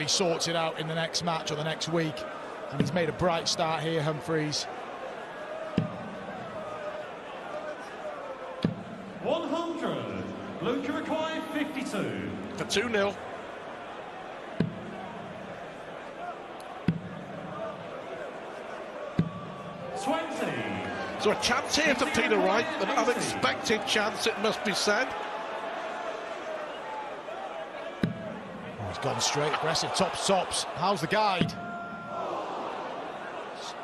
he sorts it out in the next match or the next week. And he's made a bright start here, Humphreys. 100. Luke required 52. For 2-0. So a chance here for Peter Wright, an unexpected chance, it must be said. Oh, he's gone straight, aggressive, tops. How's the guide?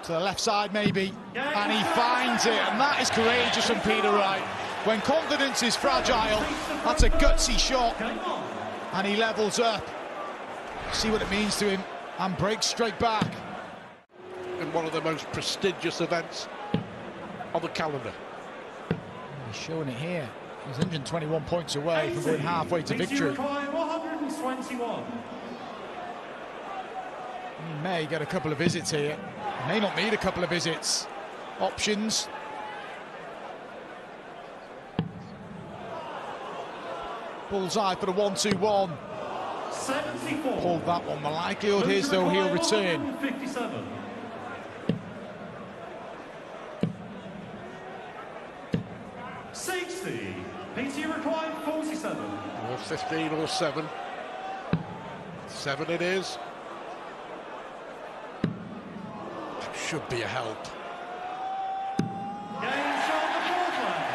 To the left side, maybe, and he finds it, and that is courageous from Peter Wright. When confidence is fragile, that's a gutsy shot, and he levels up. See what it means to him, and breaks straight back. In one of the most prestigious events on the calendar. He's showing it here. He's 121 points away from going halfway to victory. 121. He may get a couple of visits here. He may not need a couple of visits. Options. Bullseye for the 1-2-1. 74. Pulled that one. The likelihood is, though, he'll return. 57. 60. PT required 47. Or 15 or 7. 7 it is. Should be a help.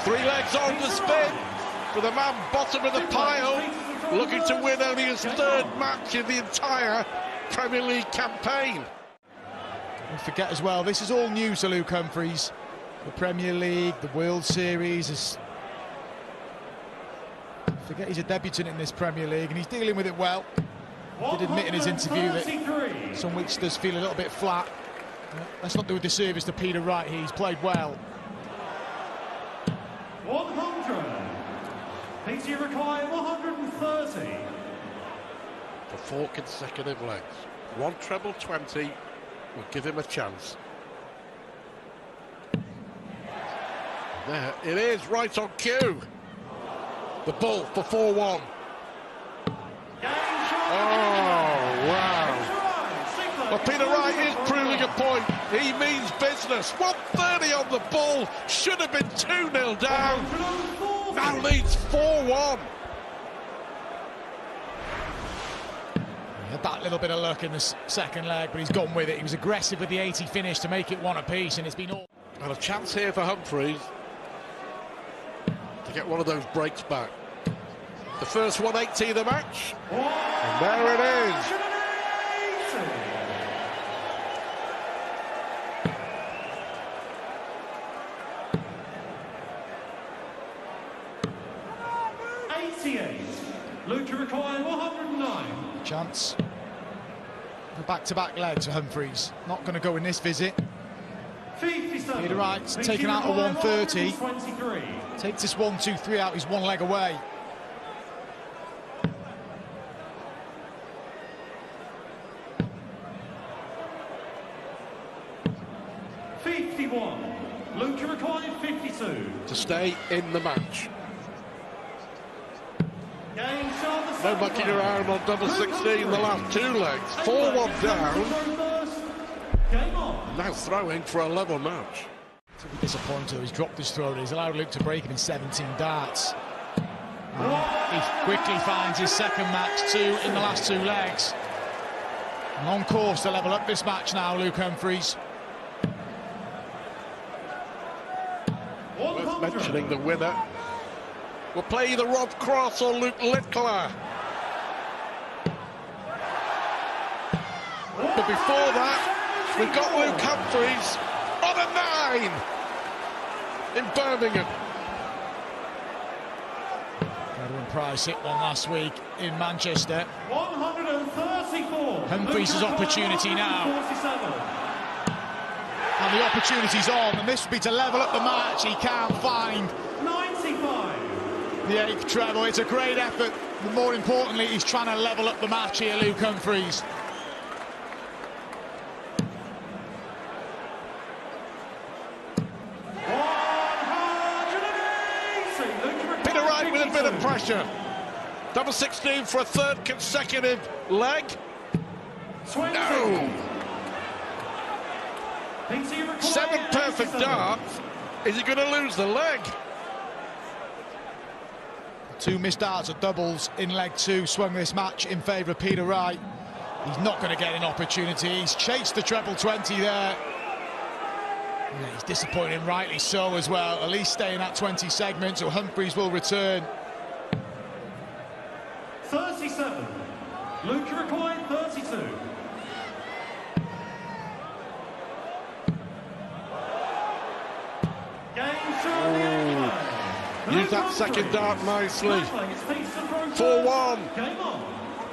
3 legs on the spin for the man bottom of the pile, looking to win only his 3rd match in the entire Premier League campaign. Don't forget as well, this is all new to Luke Humphreys. The Premier League, the World Series. Forget he's a debutant in this Premier League, and he's dealing with it well. He did admit in his interview that some weeks does feel a little bit flat. Let's not do a disservice to Peter Wright. He's played well. 100. PT required 130. For 4 consecutive legs. 1 treble 20 will give him a chance. There it is, right on cue. The ball for 4-1. Oh, wow. Well, Peter Wright is proving a point. He means business. 130 on the ball. Should have been 2-0 down. Now leads 4-1. He had that little bit of luck in the second leg, but he's gone with it. He was aggressive with the 80 finish to make it 1 apiece, and it's been all... And a chance here for Humphreys to get one of those breaks back. The first 180 of the match. And there it is. Luke required 109. Chance. The back-to-back legs for Humphreys. Not going to go in this visit. 57. Peter Wright's taken out a 130. Takes this 1-2-3 out. He's 1 leg away. Luke required 52. To stay in the match. No mucking around on double 16 the last 2 legs. 4-1 down. Now throwing for a level match. To be disappointed, he's dropped his throw. He's allowed Luke to break him in 17 darts. He quickly finds his second match too in the last 2 legs. And on course to level up this match now, Luke Humphreys. Worth mentioning the winner will play either Rob Cross or Luke Littler. But before that, we've got Luke Humphreys on a 9 in Birmingham. Edwin Price hit one last week in Manchester. 134. Humphreys' opportunity now. 47. And the opportunity's on, and this would be to level up the match. He can't find 95. the 8th treble. It's a great effort, but more importantly, he's trying to level up the match here, Luke Humphreys. Peter Wright with a bit of pressure. Double 16 for a 3rd consecutive leg. 20. No! Penalty required 7 perfect 87. darts. Is he going to lose the leg? 2 missed darts at doubles in leg 2 swung this match in favour of Peter Wright. He's not going to get an opportunity. He's chased the treble 20 there. Yeah, he's disappointing, rightly so as well. At least stay in that 20 segment, so Humphreys will return. 37. Luke required 32. Use that second dart nicely. 4-1. Game on.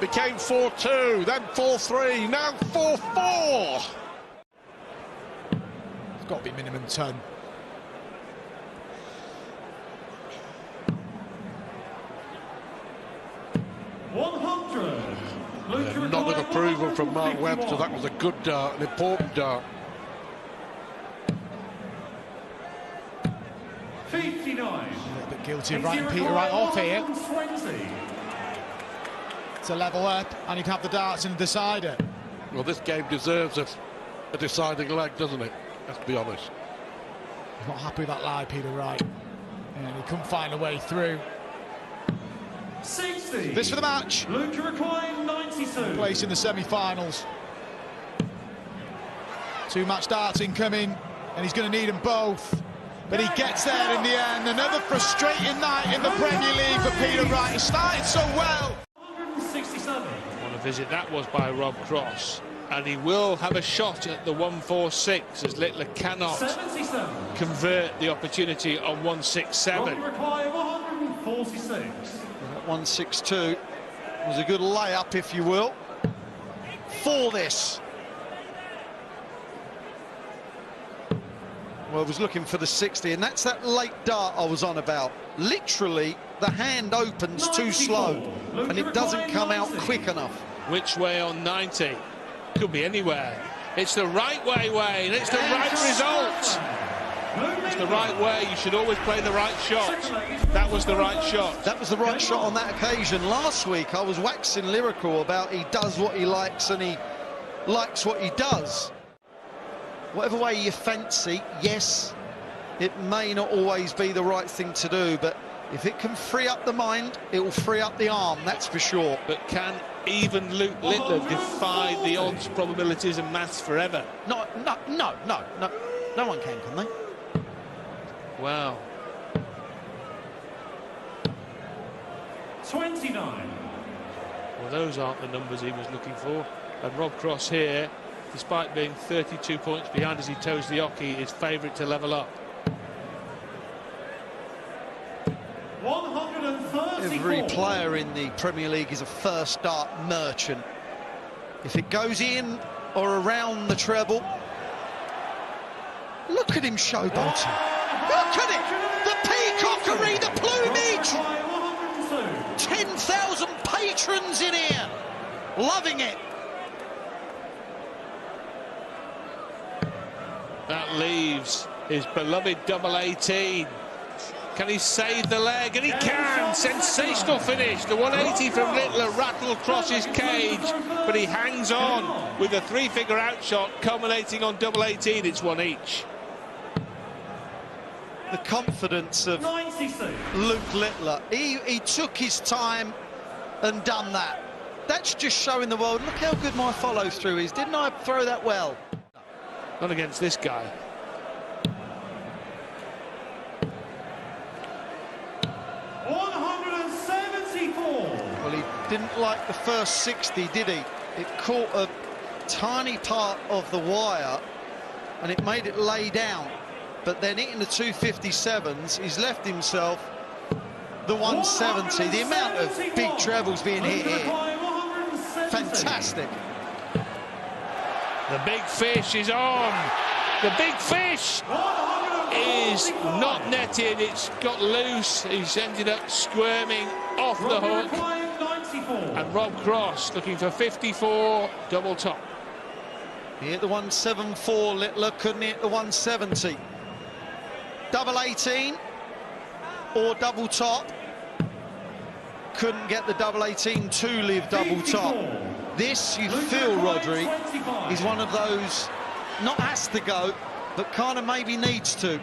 Became 4-2, then 4-3, now 4-4. It's got to be minimum ton. Nod of approval from Mark Webster. That was a good dart, an important dart. 59. A little bit guilty of writing Peter Wright off here. 120. To level up, and you can have the darts and a decider. Well, this game deserves a deciding leg, doesn't it? Let's be honest. He's not happy with that lie, Peter Wright. And he couldn't find a way through. 60. This for the match. Luke required 92. Place in the semi-finals. 2 match darts incoming, and he's going to need them both. But he gets there in the end. Another frustrating night in the Premier League for Peter Wright. He started so well. 167. What a visit that was by Rob Cross. And he will have a shot at the 146 as Littler cannot 77. convert the opportunity on 167. Luke required 146. That 162 was a good layup, if you will, for this. Well, I was looking for the 60, and that's that late dart I was on about. Literally, the hand opens too slow, and it doesn't come out quick enough. Which way on 90? Could be anywhere. It's the right way, Wayne. It's the right result. It's the right way. You should always play the right shot. That was the right shot. That was the right shot on that occasion. Last week, I was waxing lyrical about he does what he likes and he likes what he does. Whatever way you fancy, yes, it may not always be the right thing to do, but if it can free up the mind, it will free up the arm, that's for sure. But can even Luke Littler defy the odds, probabilities and maths forever? No one can they? Wow. 29. Well, those aren't the numbers he was looking for. And Rob Cross here, despite being 32 points behind as he toes the hockey, is favourite to level up. 134. Every player in the Premier League is a first dart merchant. If it goes in or around the treble, look at him showboating. Look at it! The peacockery, the plumage! 10,000 patrons in here, loving it. That leaves his beloved double 18. Can he save the leg? And he can! Sensational finish. The 180 from Littler rattled across his cage, but he hangs on with a 3-figure outshot culminating on double 18. It's one each. The confidence of 96. Luke Littler. He took his time and done that. That's just showing the world, look how good my follow-through is. Didn't I throw that well? Not against this guy. 174. Well, he didn't like the first 60, did he? It caught a tiny part of the wire and it made it lay down. But then hitting the 257s, he's left himself the 170. The amount of big trebles being hit here, fantastic. The big fish is on. The big fish is not netted. It's got loose. He's ended up squirming off the hook. And Rob Cross looking for 54 double top. He hit the 174, Littler couldn't hit the 170. Double 18 or double top. Couldn't get the double 18 to live double top. This, you feel, Rodri, is one of those, not has to go, but kind of maybe needs to.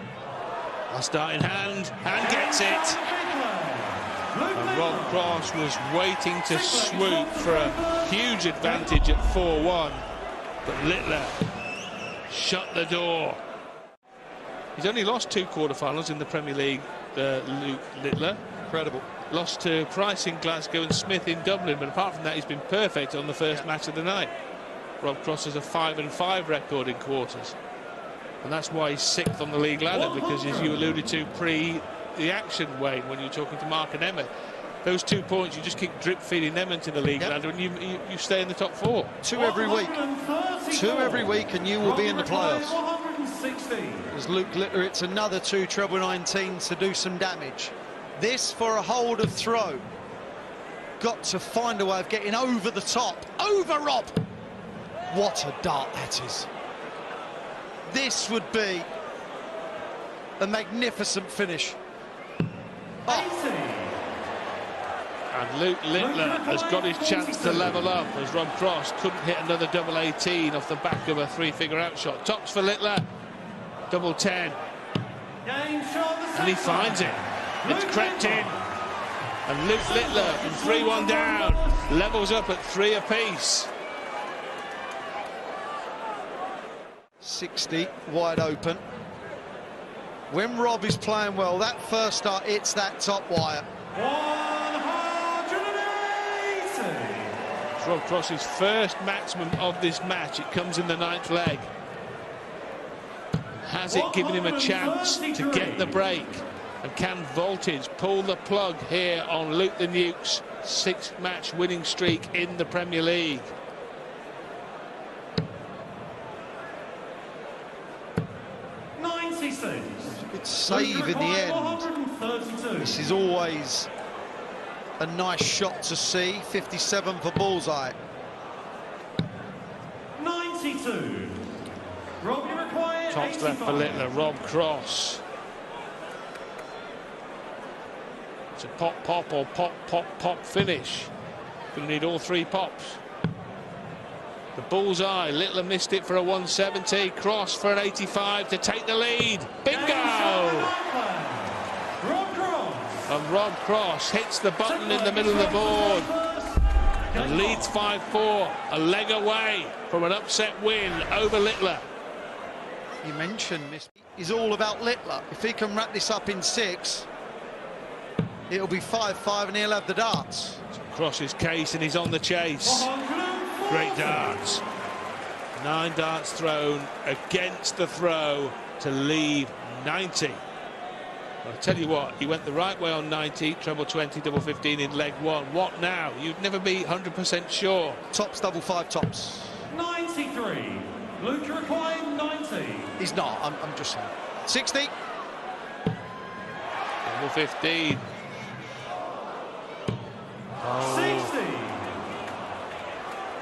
A start in hand, and gets it. And Rob Cross was waiting to swoop for a huge advantage at 4-1, but Littler shut the door. He's only lost 2 quarterfinals in the Premier League, Luke Littler. Incredible. Lost to Price in Glasgow and Smith in Dublin, but apart from that, he's been perfect on the first match of the night. Rob Cross has a 5-5 record in quarters, and that's why he's 6th on the league ladder, because, as you alluded to the action, Wayne, when you were talking to Mark and Emmett, those 2 points, you just keep drip feeding them into the league ladder, and you stay in the top 4. 2 every week. 2 every week, and you will be in the playoffs. As Luke Littler, it's another 2 treble 19s to do some damage. This for a hold of throw. Got to find a way of getting over the top. Over Rob! What a dart that is. This would be a magnificent finish. Oh. And Luke Littler has got his chance to level up, as Rob Cross couldn't hit another double 18 off the back of a 3-figure outshot. Tops for Littler. Double 10. And he finds it. It's crept in. And Luke Littler from 3-1 down levels up at 3 apiece. 60 wide open. When Rob is playing well, that first start, it's that top wire. 180. It's Rob Cross's first maximum of this match. It comes in the 9th leg. Has it given him a chance to get the break? And can Voltage pull the plug here on Luke the Nuke's 6th match winning streak in the Premier League? Good save in the end. This is always a nice shot to see. 57 for bullseye. 92. Tops left for Littler. Rob Cross. It's a pop or pop finish. Going to need all 3 pops. The bullseye. Littler missed it for a 170. Cross for an 85 to take the lead. Bingo! And Rob Cross hits the button in the middle of the board and leads 5-4, a leg away from an upset win over Littler. You mentioned this is all about Littler. If he can wrap this up in 6, it'll be 5-5 and he'll have the darts. Cross his case and he's on the chase. Great darts. 9 darts thrown against the throw to leave 90. I'll tell you what, he went the right way on 90, treble 20, double 15 in leg 1. What now? You'd never be 100% sure. Tops, double 5 tops. 93. Luke required 90. He's not, I'm just saying. 60. Double 15. Oh. 60.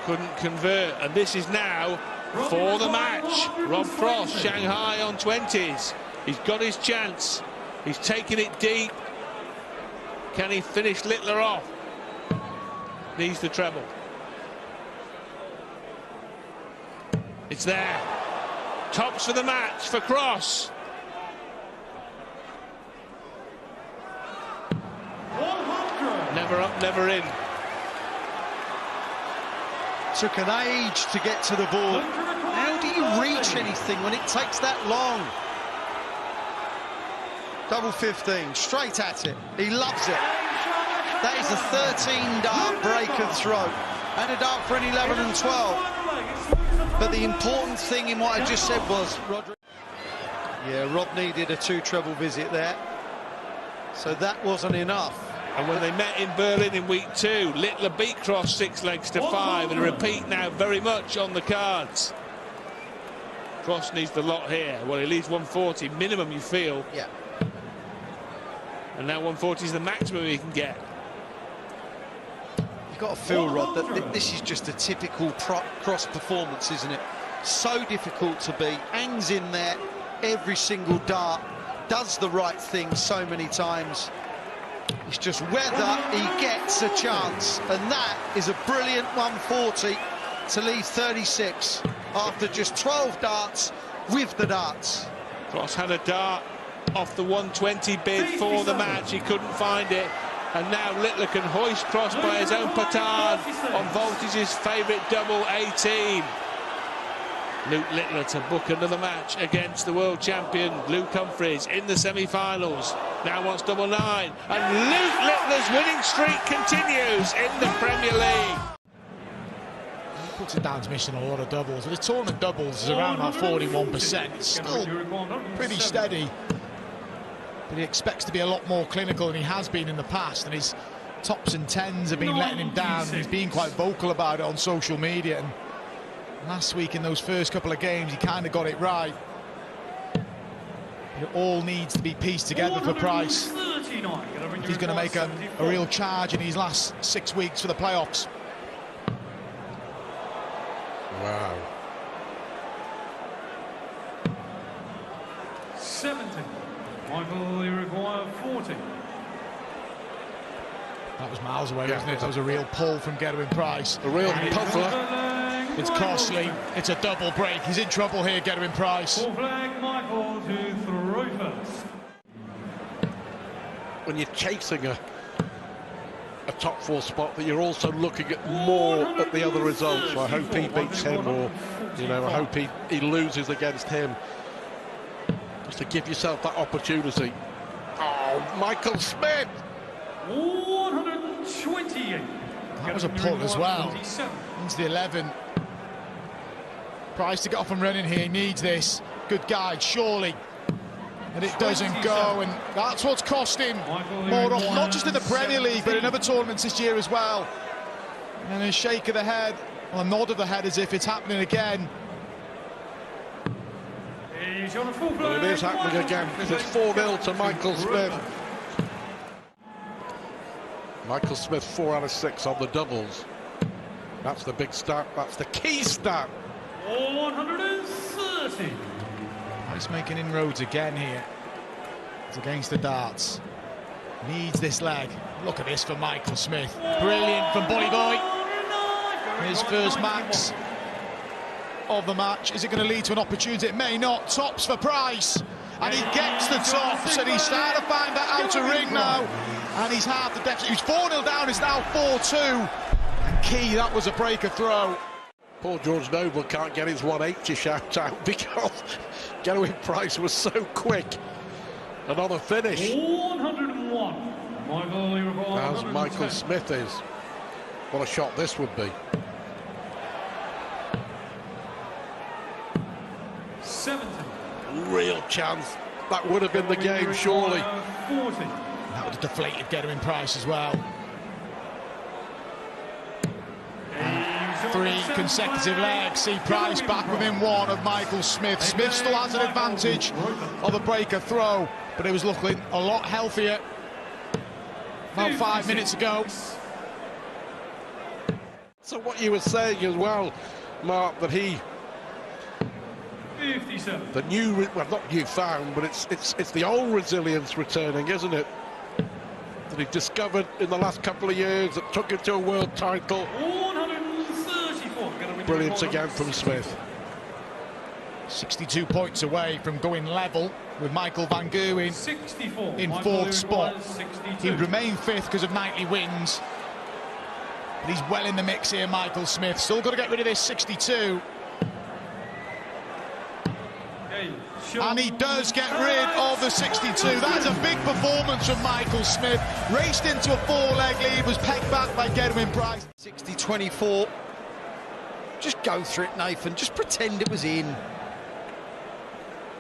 Couldn't convert, and this is now for the match. Rob Cross, Shanghai on 20s. He's got his chance. He's taking it deep. Can he finish Littler off? Needs the treble. It's there. Tops for the match for Cross. 100. Never up, never in. Took an age to get to the board. How do you reach anything when it takes that long? Double 15, straight at it. He loves it. That is a 13-dart break of throw. And a dart for an 11 and 12. But the important thing in what I just said was, Rodri. Yeah, Rob needed a 2 treble visit there. So that wasn't enough. And when they met in Berlin in week 2, Littler beat Cross 6 legs to 5, and a repeat now very much on the cards. Cross needs the lot here. Well, he leaves 140 minimum, you feel. Yeah. And now 140 is the maximum he can get. You've got to feel, Rod, that this is just a typical Cross performance, isn't it? So difficult to beat. Hangs in there every single dart. Does the right thing so many times. It's just whether he gets a chance, and that is a brilliant 140 to leave 36 after just 12 darts with the darts. Cross had a dart off the 120 bid for the match. He couldn't find it. And now Littler can hoist Cross by his own petard on Voltage's favourite double 18. Luke Littler to book another match against the world champion Luke Humphries in the semi-finals. Now wants double 9. And Luke Littler's winning streak continues in the Premier League. He puts it down to missing a lot of doubles. The tournament doubles is around about 41%. It's still pretty steady. But he expects to be a lot more clinical than he has been in the past. And his tops and tens have been letting him down. He's been quite vocal about it on social media. And last week in those first couple of games, he kind of got it right. It all needs to be pieced together for Price. He's going to make a real charge in his last 6 weeks for the playoffs. Wow. 70. Michael, you require 40. That was miles away, wasn't it? That was a real pull from Gerwyn Price. A real puzzler. It's costly. It's a double break. He's in trouble here, Gerwyn Price. Full flag, Michael to throw first. When you're chasing a top 4 spot, that you're also looking at more at the other results. So I hope he beats him, or I hope he loses against him, just to give yourself that opportunity. Oh, Michael Smith! 128. That was a pull as well. Into the 11. Price to get off and running here. He needs this. Good guide, surely. And it doesn't go, and that's what's cost him more often, not just in the Premier League, but in other tournaments this year as well. And a shake of the head, or a nod of the head, as if it's happening again. Well, it is happening again, because it's 4-0 to Michael Smith. Michael Smith 4 out of 6 on the doubles. That's the big stat. That's the key stat. 130. He's making inroads again here. It's against the darts. Needs this leg. Look at this for Michael Smith. Brilliant from Bolly Boy. His first max of the match. Is it going to lead to an opportunity? It may not. Tops for Price. And he gets the tops, and he's starting to find that outer ring now. And he's half the deficit. He was 4-0 down, it's now 4-2. And key, that was a breaker throw. Poor George Noble can't get his 180 shout out because Gerwyn Price was so quick. Another finish. 101. Michael, As Michael Smith is. What a shot this would be. 70. Real chance. That would have been the game, surely. 40. That would have deflated Gerwyn Price as well. 3 consecutive legs. See Price back within 1 of Michael Smith. Smith still has an advantage of a breaker throw, but it was looking a lot healthier about 5 minutes ago. So what you were saying as well, Mark, that he, 57. the new, well, not newfound, but it's the old resilience returning, isn't it? That he discovered in the last couple of years that took him to a world title. 134. Brilliant again from Smith. 62 points away from going level with Michael Van Gerwen 64. in Michael 4th spot. 62. He would remain 5th because of nightly wins. But he's well in the mix here, Michael Smith. Still got to get rid of this 62. And he does get rid of the 62. That's a big performance from Michael Smith. Raced into a 4-leg lead, was pegged back by Gerwyn Price. 60-24. Just go through it, Nathan. Just pretend it was in.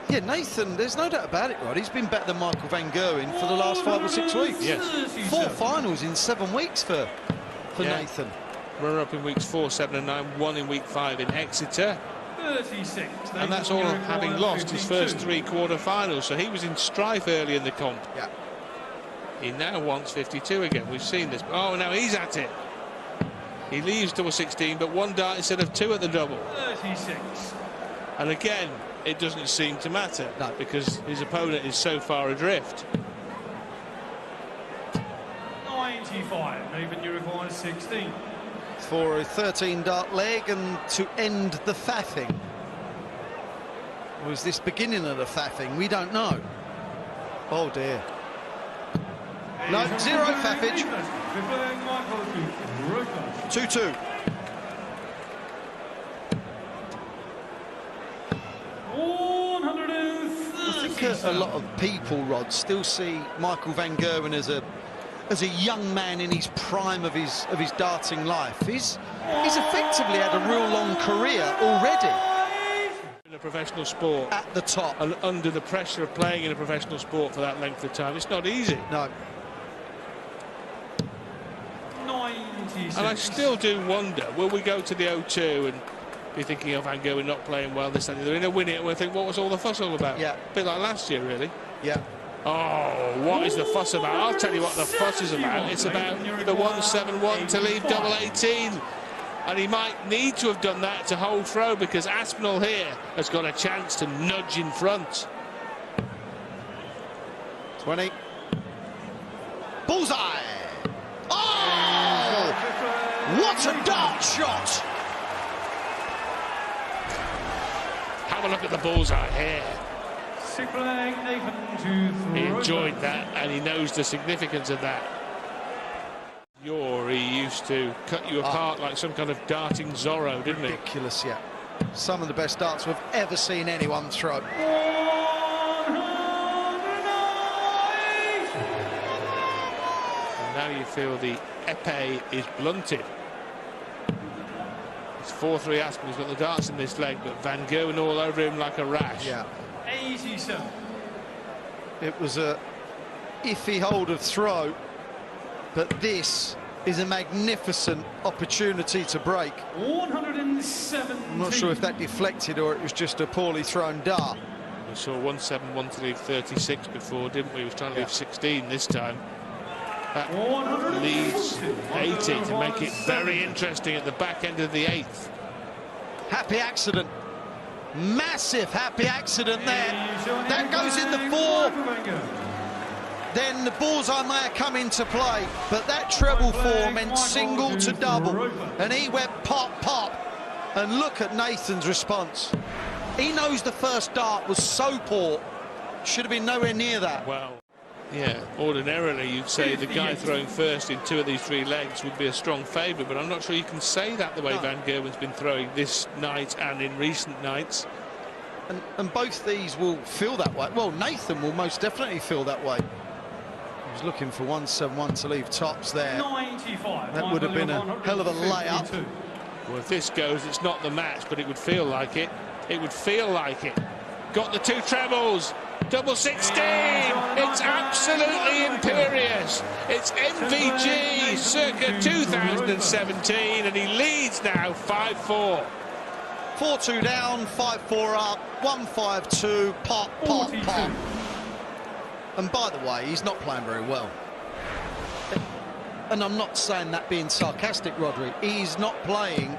Yeah, Nathan, there's no doubt about it, right? He's been better than Michael Van Gerwen for the last 5 or 6 weeks. Yes. 4 finals in 7 weeks for Nathan. Runner-up in weeks 4, 7 and 9, 1 in week 5 in Exeter. 36. And that's all having lost his first 3 quarter-finals, so he was in strife early in the comp. Yeah. He now wants 52 again. We've seen this. Oh, now he's at it. He leaves double 16, but 1 dart instead of 2 at the double. 36. And again, it doesn't seem to matter, no, because his opponent is so far adrift. 85. Nathan, you require 16. For a 13-dart leg and to end the faffing. Or is this beginning of the faffing? We don't know. Oh dear. No, zero faffage. 2-2. I think a lot of people, Rod, still see Michael van Gerwen as a young man in his prime of his darting life. He's effectively had a real long career already. In a professional sport. At the top. And under the pressure of playing in a professional sport for that length of time, it's not easy. No. 96. And I still do wonder, will we go to the O2 and be thinking of Van Gerwen not playing well, this and the other, in a win it, and we'll think, what was all the fuss all about? Yeah. A bit like last year, really. Yeah. Oh, what is the fuss about? I'll tell you what the fuss is about. It's about the 171 to leave double 18. And he might need to have done that to hold throw, because Aspinall here has got a chance to nudge in front. 20. Bullseye! Oh! What a dart shot! Have a look at the bullseye here. He He enjoyed that, and he knows the significance of that. He used to cut you apart like some kind of darting Zorro, didn't he? Ridiculous, yeah. Some of the best darts we've ever seen anyone throw. And now you feel the épée is blunted. It's 4-3 Aspen. He's got the darts in this leg, but Van Gerwen all over him like a rash. Yeah. 87. It was a iffy hold of throw, but this is a magnificent opportunity to break. 107. I'm not sure if that deflected or it was just a poorly thrown dart. We saw 171 to leave 36 before, didn't we? He was trying to leave 16 this time. That leaves 80 to make it very interesting at the back end of the 8th. Happy accident. Massive happy accident there. That goes in the 4. Then the bullseye may have come into play, but that treble 4 meant single to double, and he went pop, pop. And look at Nathan's response. He knows the first dart was so poor, should have been nowhere near that. Well, yeah, ordinarily you'd say the guy throwing first in 2 of these 3 legs would be a strong favourite, but I'm not sure you can say that the way Van Gerwen's been throwing this night and in recent nights. And both these will feel that way. Well, Nathan will most definitely feel that way. He was looking for 171 to leave tops there. 95. That would have been a hell of a layup. Well, if this goes, it's not the match, but it would feel like it. It would feel like it. Got the 2 trebles. Double 16. It's absolutely imperious. It's MVG circa 2017, and he leads now 5-4. 4-2 down, 5-4 up, 1-5-2, pop, pop, pop. And by the way, he's not playing very well. And I'm not saying that being sarcastic, Rodri. He's not playing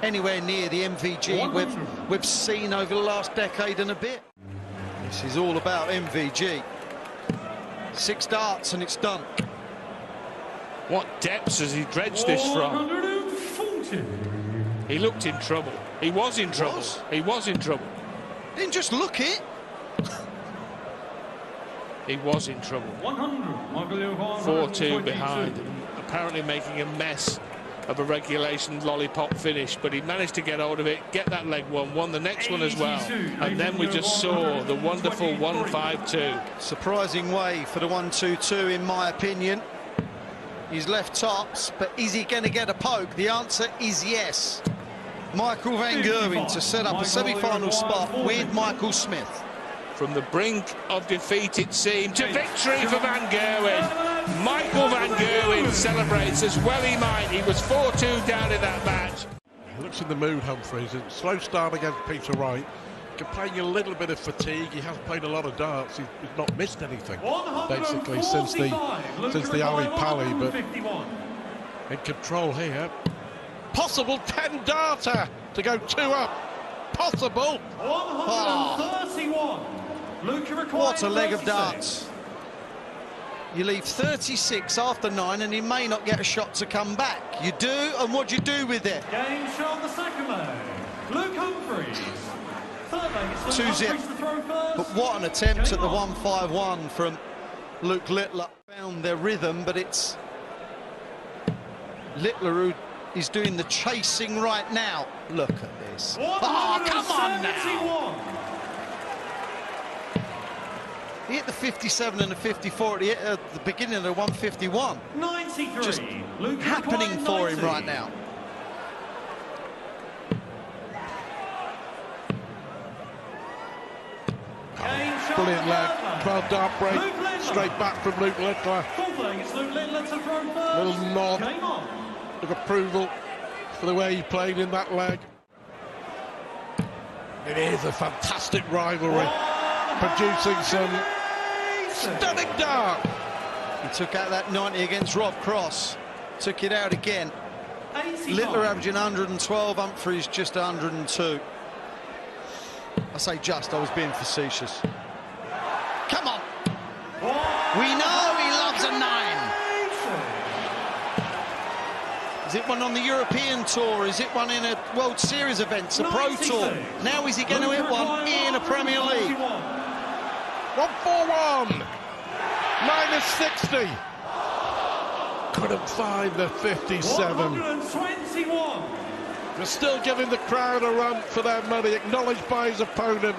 anywhere near the MVG we've seen over the last decade and a bit. This is all about MVG. 6 darts and it's done. What depths has he dredged this from? 140. He looked in trouble. He was in trouble. He was in trouble. Didn't just look it. He was in trouble. 4-2 behind, and apparently making a mess of a regulation lollipop finish, but he managed to get hold of it, get that leg won the next one as well, and then we just saw the wonderful 1-5-2. Surprising way for the 1-2-2 in my opinion. He's left tops, but is he going to get a poke? The answer is yes. Michael van Gerwen to set up a semi-final spot with Michael Smith. From the brink of defeat, it seemed, to victory for Van Gerwen. Michael van Gerwen celebrates as well he might. He was 4-2 down in that match. He looks in the mood, Humphreys. A slow start against Peter Wright. Complaining a little bit of fatigue. He has played a lot of darts. He's not missed anything, basically, since the Ali Pally. But in control here. Possible 10-darter to go 2 up. Possible. 131. What a leg of darts. You leave 36 after 9 and you may not get a shot to come back. You do, and what do you do with it? Game shot the second man. Luke Humphries. 2-0. But what an attempt at the 1-5-1 from Luke Littler. Found their rhythm, but it's Littler who is doing the chasing right now. Look at this. Oh, come on now! He hit the 57 and the 54 at the beginning of the 151. 93. Just happening for him right now. Brilliant leg, 12 dart break, straight back from Luke Littler. Little nod of approval for the way he played in that leg. It is a fantastic rivalry, producing some stunning dart. He took out that 90 against Rob Cross, took it out again. Littler averaging 112, Humphries just 102. I say just, I was being facetious. Come on! We know he loves a 9. Is it one on the European Tour? Is it one in a World Series event? It's a Pro Tour. Now is he going to hit one in a Premier League? 141, -60. Couldn't find the 57. 121. They're still giving the crowd a run for their money, acknowledged by his opponent.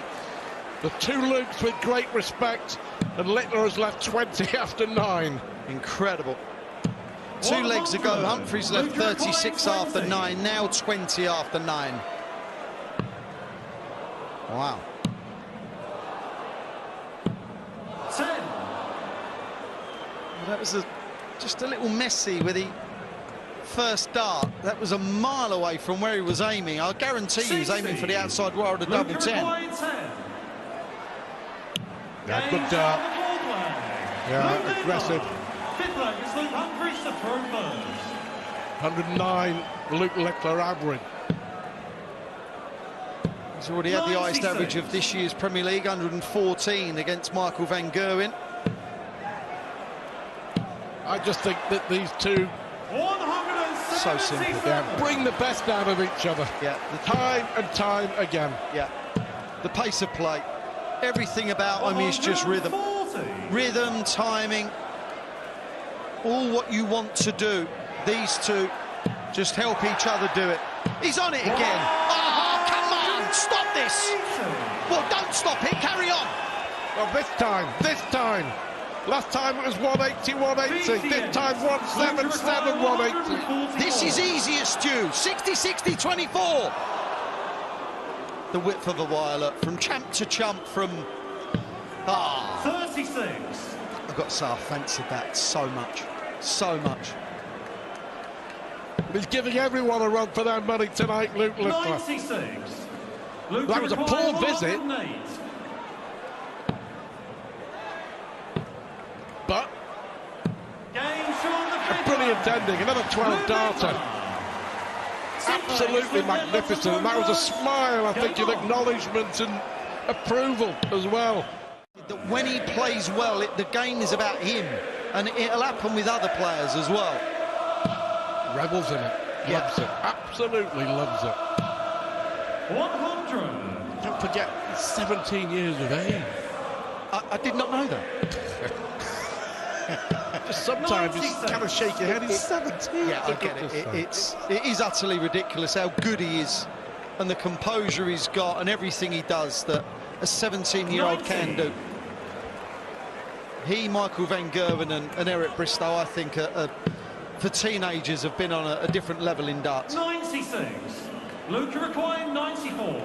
The two Lukes with great respect, and Littler has left 20 after 9. Incredible. 2 legs ago, Humphries left 36 after 9, now 20 after 9. Wow. 10. Well, that was just a little messy with the first dart. That was a mile away from where he was aiming. I guarantee he was aiming for the outside wire of the double 10. Yeah, good dart. Yeah, aggressive. 109, Luke Littler average. He's already had the highest average of this year's Premier League, 114 against Michael van Gerwen. I just think that these two, so simple. yeah, bring the best out of each other. Yeah, Time and time again. yeah. The pace of play, everything about him is just rhythm. Rhythm, timing, all what you want to do. These two just help each other do it. He's on it again. Oh, come on, stop this. Well, don't stop it, carry on. Well, this time. Last time it was 180, 180. This time 177, 180. This is easier, Stu. 60, 60, 24. The width of the wire, look, from champ to chump, from... 36. I've got to say, I fancied that so much. So much. He's giving everyone a run for their money tonight, Luke Littler. 96. That was a poor visit. But a brilliant ending, another 12 darter. Absolutely magnificent. And that was a smile, I think, of acknowledgement and approval as well. That when he plays well, the game is about him, and it'll happen with other players as well. Revels in it, loves it, absolutely loves it. 100. Don't forget, he's 17 years of age. I did not know that. Just sometimes you kind of shake your head. He's 17. Yeah, I get it. It is utterly ridiculous how good he is, and the composure he's got, and everything he does that a 17-year-old can do. He, Michael van Gerwen and Eric Bristow, I think, for teenagers, have been on a different level in darts. 96. Luca requiring 94.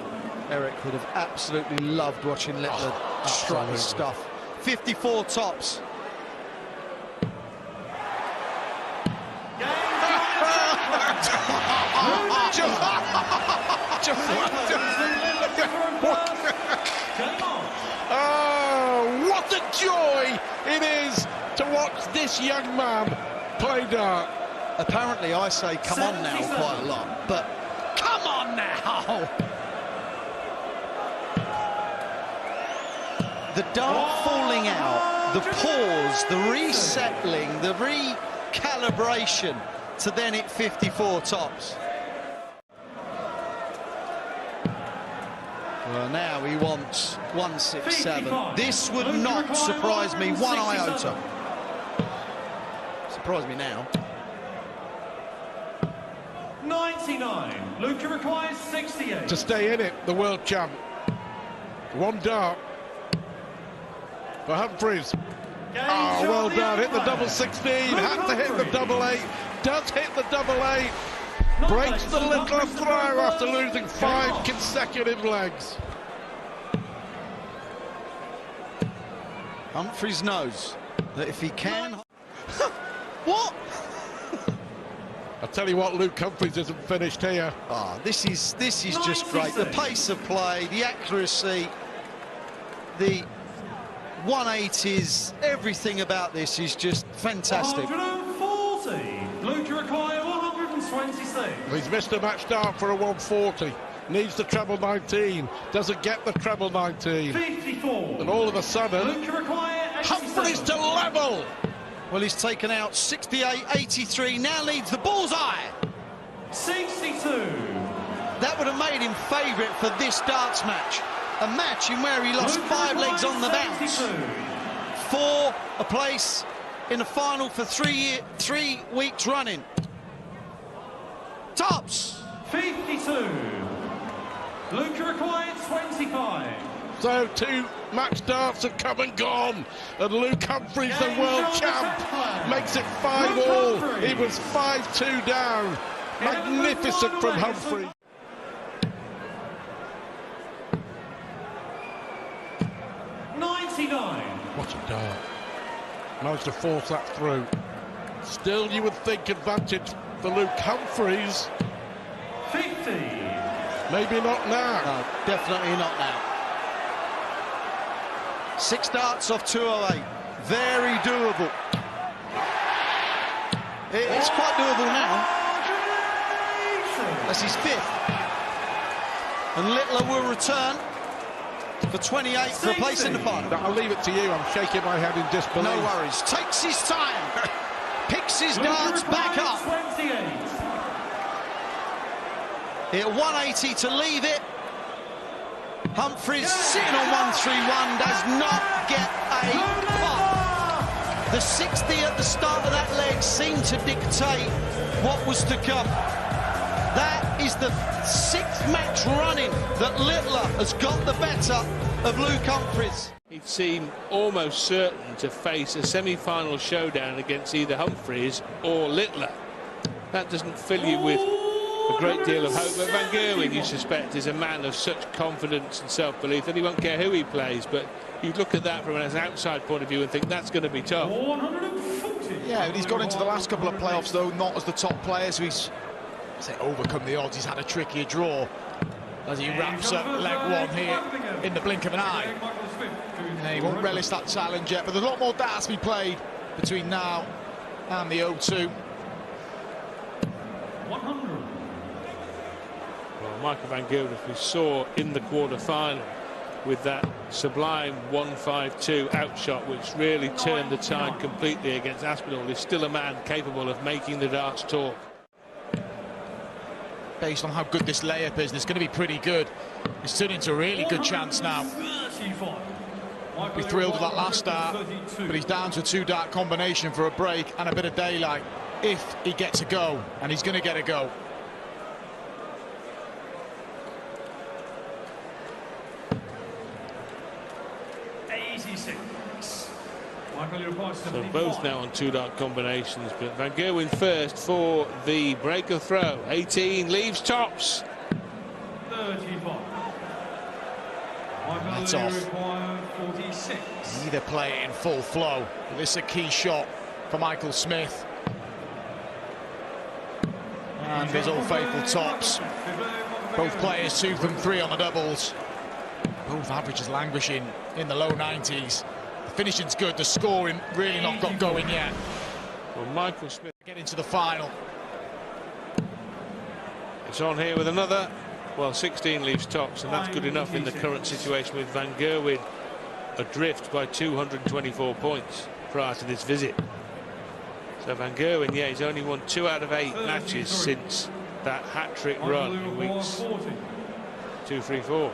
Eric would have absolutely loved watching Littler strut his stuff. 54 tops. Oh, what a joy it is to watch this young man play dart. Apparently, I say come on now quite a lot, but come on now! The dart falling out the pause, the resettling, the recalibration to then hit 54 tops. Well, now he wants 167. This would not surprise me one iota. Surprise me now. 99. Luca requires 68. To stay in it, the world champ. One dart for Humphries. Oh, well done. Hit the double 16. Had to hit the double 8. Does hit the double 8. Breaks the little throw after losing 5 consecutive legs. Humphries knows that if he can... What? I'll tell you what, Luke Humphries isn't finished here. Oh, this is just great. The pace of play, the accuracy, the 180s, everything about this is just fantastic. 140. Luca requires 126. He's missed a match start for a 140. Needs the treble 19. Doesn't get the treble 19. 54. And all of a sudden, Luca requires Humphries to level. Well, he's taken out 68, 83, now leads the bullseye. 62. That would have made him favourite for this darts match. A match in where he lost 5 legs on the bounce. 4 a place in the final for 3 weeks running. Tops. 52. Luca required 25. So 2 match darts have come and gone, and Luke Humphries, the world champ, makes it 5-all. He was 5-2 down. Magnificent from Humphries. What a dart. Managed to force that through. Still, you would think advantage for Luke Humphries. 50. Maybe not now. No, definitely not now. 6 darts off 208. Very doable. It's quite doable now. That's his 5th. And Littler will return for 28 for a place in the final. I'll leave it to you. I'm shaking my head in disbelief. No worries. Takes his time. Picks his darts back up. 28. Hit 180 to leave it. Humphries sitting on 131, does not get a pop. The 60 at the start of that leg seemed to dictate what was to come. That is the 6th match running that Littler has got the better of Luke Humphries. He'd seemed almost certain to face a semi-final showdown against either Humphries or Littler. That doesn't fill you with a great deal of hope, but Van Gerwen, you suspect, is a man of such confidence and self-belief that he won't care who he plays, but you look at that from an outside point of view and think that's going to be tough. 140. Yeah, but he's got into the last couple of playoffs, though, not as the top player, so he's overcome the odds. He's had a trickier draw as he wraps up leg 1 here in the blink of an eye. Yeah, he won't relish that challenge yet, but there's a lot more darts to be played between now and the O2. 100. Well, Michael Van Gerwen, as we saw in the quarter-final, with that sublime 152 outshot, which really turned the tide completely against Aspinall, is still a man capable of making the darts talk. Based on how good this layup is, and it's going to be pretty good. It's turned into a really good chance now. Be thrilled with that last start, but he's down to a 2-dart combination for a break and a bit of daylight if he gets a go, and he's going to get a go. So both now on 2-dart combinations, but Van Gerwen first for the break of throw. 18 leaves tops. 35. That's off. 46. Either play it in full flow. This is a key shot for Michael Smith. And there's Old Faithful tops. Both players 2 from 3 on the doubles. Both averages languishing in the low 90s. The finishing's good, the scoring really not got going yet. Well, Michael Smith Get into the final. is on here with another. Well, 16 leaves tops, and that's good enough in the current situation with Van Gerwen adrift by 224 points prior to this visit. So Van Gerwen, yeah, he's only won 2 out of 8 matches since that hat-trick run in weeks 2, 3, 4.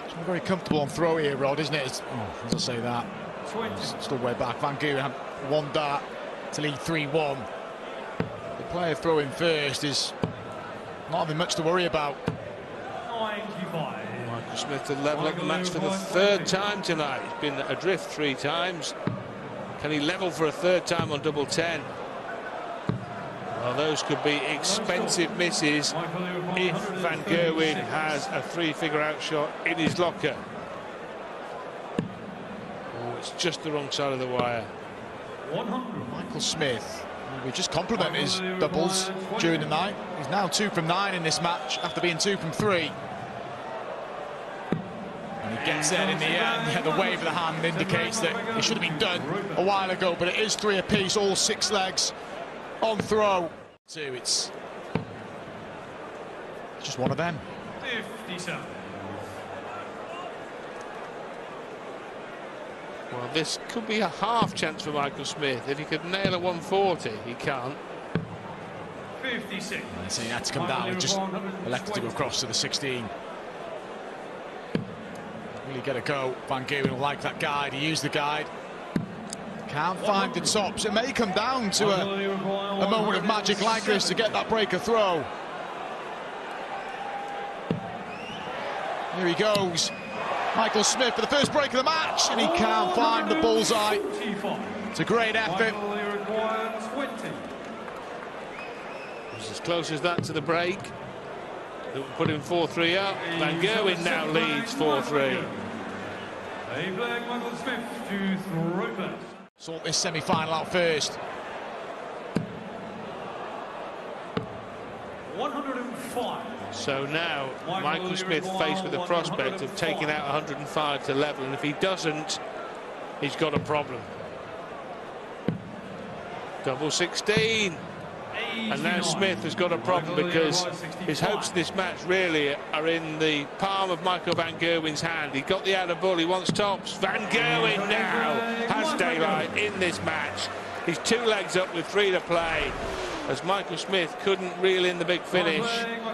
It's very comfortable on throw here, Rod, isn't it? As I say that, it's still way back. Van Gerwen had 1 dart to lead 3-1. The player throwing first is not having much to worry about. 95. Michael Smith to level up the match for the 3rd time tonight. He's been adrift 3 times. Can he level for a 3rd time on double 10? Well, those could be expensive misses if Van Gerwen has a 3-figure outshot in his locker. Oh, it's just the wrong side of the wire. 100. Michael Smith, we just complimented his doubles during the night. He's now 2 from 9 in this match after being 2 from 3. And he gets there in the end. Yeah, the wave of the hand indicates that it should have been done a while ago, but it is 3 apiece, all 6 legs on throw. It's just one of them. 57. Well, this could be a half chance for Michael Smith. If he could nail a 140, he can't. 56. So he had to come down and just elected to go across to the 16. Really get a go. Van Gerwen will like that guide. He used the guide. Can't find the tops. It may come down to a moment of magic like this to get that breaker throw. Here he goes. Michael Smith for the first break of the match, and he can't find the bullseye. It's a great effort. It was as close as that to the break. That would put him 4-3 up. Van Gerwen now leads 4-3. Michael Smith to throw first. Sort this semi-final out first. 105. So now Michael Smith faced with the prospect of taking out 105 to level, and if he doesn't, he's got a problem. Double 16. And now Smith has got a problem because his hopes in this match really are in the palm of Michael Van Gerwen's hand. He got the outer ball, he wants tops. Van Gerwen now has daylight in this match. He's 2 legs up with 3 to play, as Michael Smith couldn't reel in the big finish.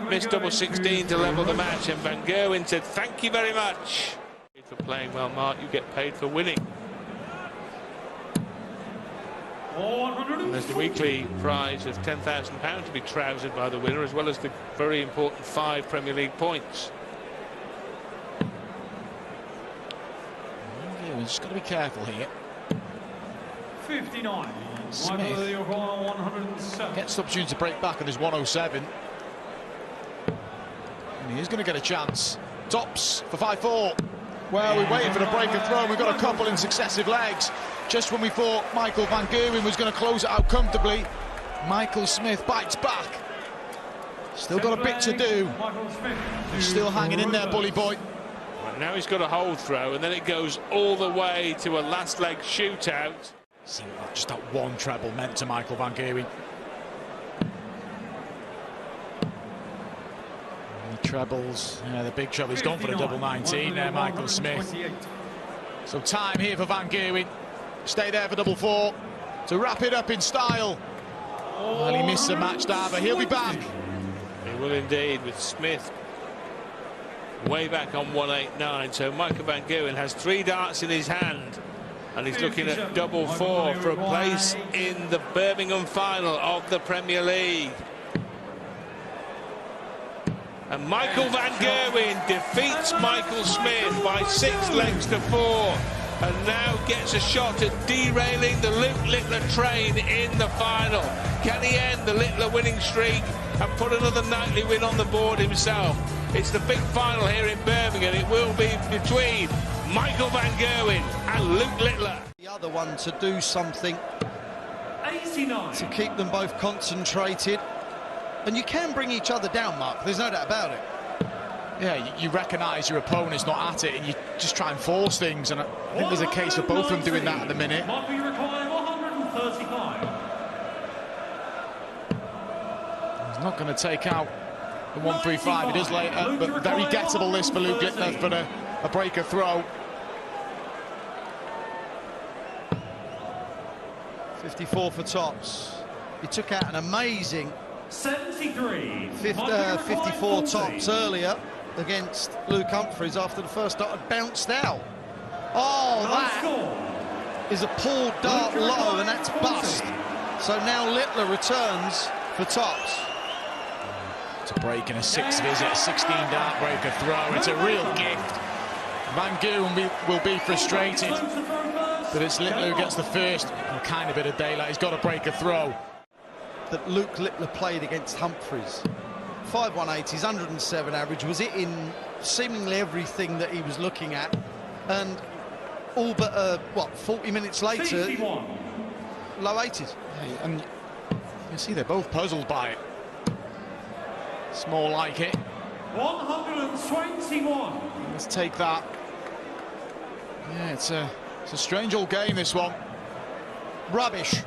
Missed double 16 to level the match, and Van Gerwen said, "Thank you very much." For playing well, Mark, you get paid for winning. And there's the weekly prize of £10,000 to be trousered by the winner, as well as the very important 5 Premier League points. Yeah, we've just got to be careful here. 59. Smith gets the opportunity to break back on his 107. And he is going to get a chance. Tops for 5-4. Well, we waited for the break of throw. We've got a couple in successive legs. Just when we thought Michael Van Gerwen was going to close it out comfortably, Michael Smith bites back. Still got a bit to do. He's still hanging in there, bully boy. Right, now he's got a hold throw, and then it goes all the way to a last leg shootout. See what just that one treble meant to Michael Van Gerwen. The trebles, yeah, the big treble. He's gone for the double 19 there, Michael Smith. So time here for Van Gerwen. Stay there for double 4 to wrap it up in style. Well, he missed the match there, but he'll be back. He will indeed, with Smith way back on 189. So Michael Van Gerwen has 3 darts in his hand, and he's looking at double 4 for a place in the Birmingham final of the Premier League. And Michael Van Gerwen defeats Michael Smith by 6 legs to 4. And now gets a shot at derailing the Luke Littler train in the final. Can he end the Littler winning streak and put another nightly win on the board himself? It's the big final here in Birmingham. It will be between Michael Van Gerwen and Luke Littler. The other one to do something 89. to keep them both concentrated. And you can bring each other down, Mark. There's no doubt about it. Yeah, you recognise your opponent's not at it, and you just try and force things. And I think there's a case for both of them doing that at the minute. Might be required 135. He's not going to take out the 135. It is later, but very gettable this for Luke Littler for a breaker throw. 54 for Tops. He took out an amazing 54 Tops earlier against Luke Humphries after the first dart had bounced out. Oh, that is a pulled dart low, and that's bust. So now Littler returns for Tops. It's a break in a 6th visit, a 16-dart breaker throw. It's a real gift. Van Gerwen will be frustrated, but it's Littler who gets the first. A kind of bit of daylight. He's got to break a throw. That Luke Littler played against Humphries. 5.180s, 107 average, was it in seemingly everything that he was looking at, and all but 40 minutes later, low 80s. And you see they're both puzzled by it. It's more like it. 121. Let's take that. Yeah, it's a strange old game, this one. Rubbish.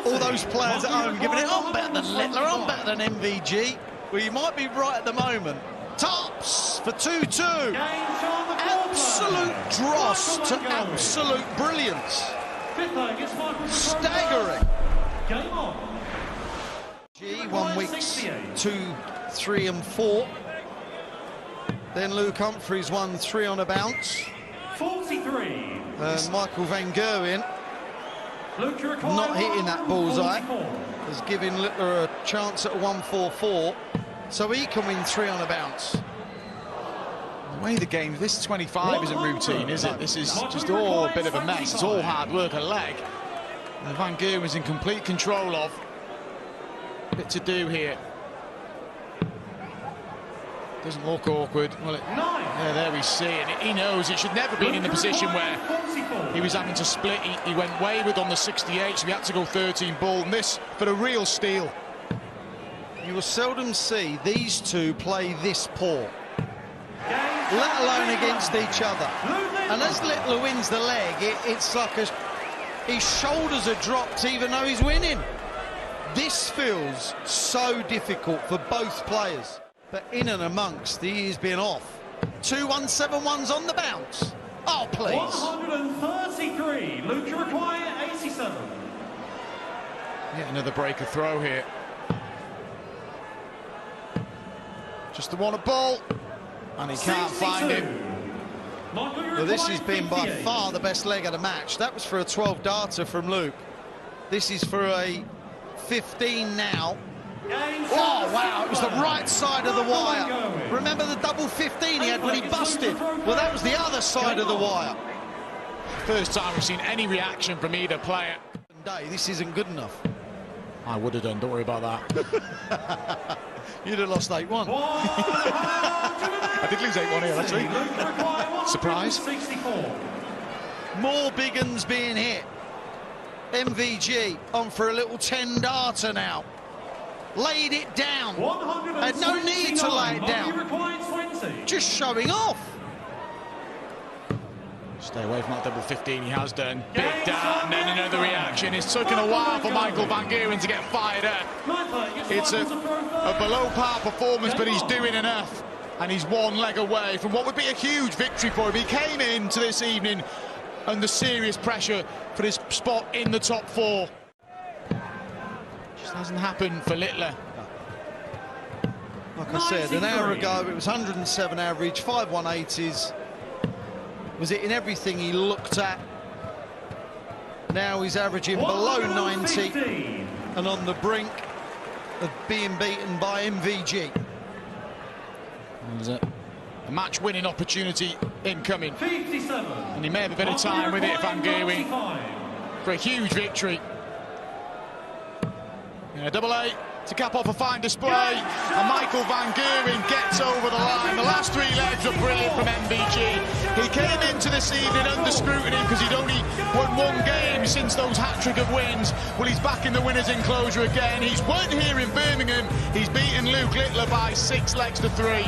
All those players at home giving it, I'm better than Littler, I'm better than MVG. Well, you might be right at the moment. Tops for 2-2. Absolute dross to absolute brilliance. Staggering. G, 1 weeks, 2, 3 and 4. Then Luke Humphries won 3 on a bounce. 43. Michael Van Gerwen not hitting that bullseye has given Littler a chance at a 144, so he can win 3 on a bounce. The way the game, this 25 isn't routine, is it? This is just all a bit of a mess. It's all hard work, a leg. And Van Gerwen's in complete control of. Bit to do here. Doesn't look awkward. Well, yeah, there we see it. He knows it should never been in the position where he was having to split. He went wayward on the 68, so he had to go 13 ball. And this for a real steal. You will seldom see these two play this poor, let alone against each other. And as Littler wins the leg, it's like his shoulders are dropped even though he's winning. This feels so difficult for both players. But in and amongst, he has been off. 2 171s on the bounce. Oh, please. 133. Luke, you require 87. Yet another breaker throw here. Just the one a ball. And he can't 62. find it. Well, this has been by far the best leg of the match. That was for a 12-darter from Luke. This is for a 15 now. Oh, wow, it was the right side of the wire. Remember the double 15 he had when he busted? Well, that was the other side of the wire. First time we've seen any reaction from either player. This isn't good enough. I would have done, don't worry about that. You'd have lost 8-1. I did lose 8-1 here, actually. Surprise. More big uns being hit. MVG on for a little 10-darter now. Laid it down. Had no need to lay it down. Just showing off. Stay away from that double 15, he has done. Big dart, and then another reaction. It's taken a while for Michael Van Gerwen to get fired up. It's a below par performance, but he's doing enough. And he's 1 leg away from what would be a huge victory for him. He came into this evening under serious pressure for his spot in the top 4. Just hasn't happened for Littler. Like I said, an hour ago it was 107 average, 5 180s. Was it in everything he looked at? Now he's averaging below 90 and on the brink of being beaten by MVG. There's a match-winning opportunity incoming. 57. And he may have a bit of time with it, Van Gerwen, for a huge victory. Yeah, double 8 to cap off a fine display, and Michael Van Gerwen gets over the line. The last 3 legs were brilliant from MVG. He came into this evening under scrutiny because he'd only won 1 game since those hat-trick of wins. Well, he's back in the winner's enclosure again. He's won here in Birmingham. He's beaten Luke Littler by 6 legs to 3.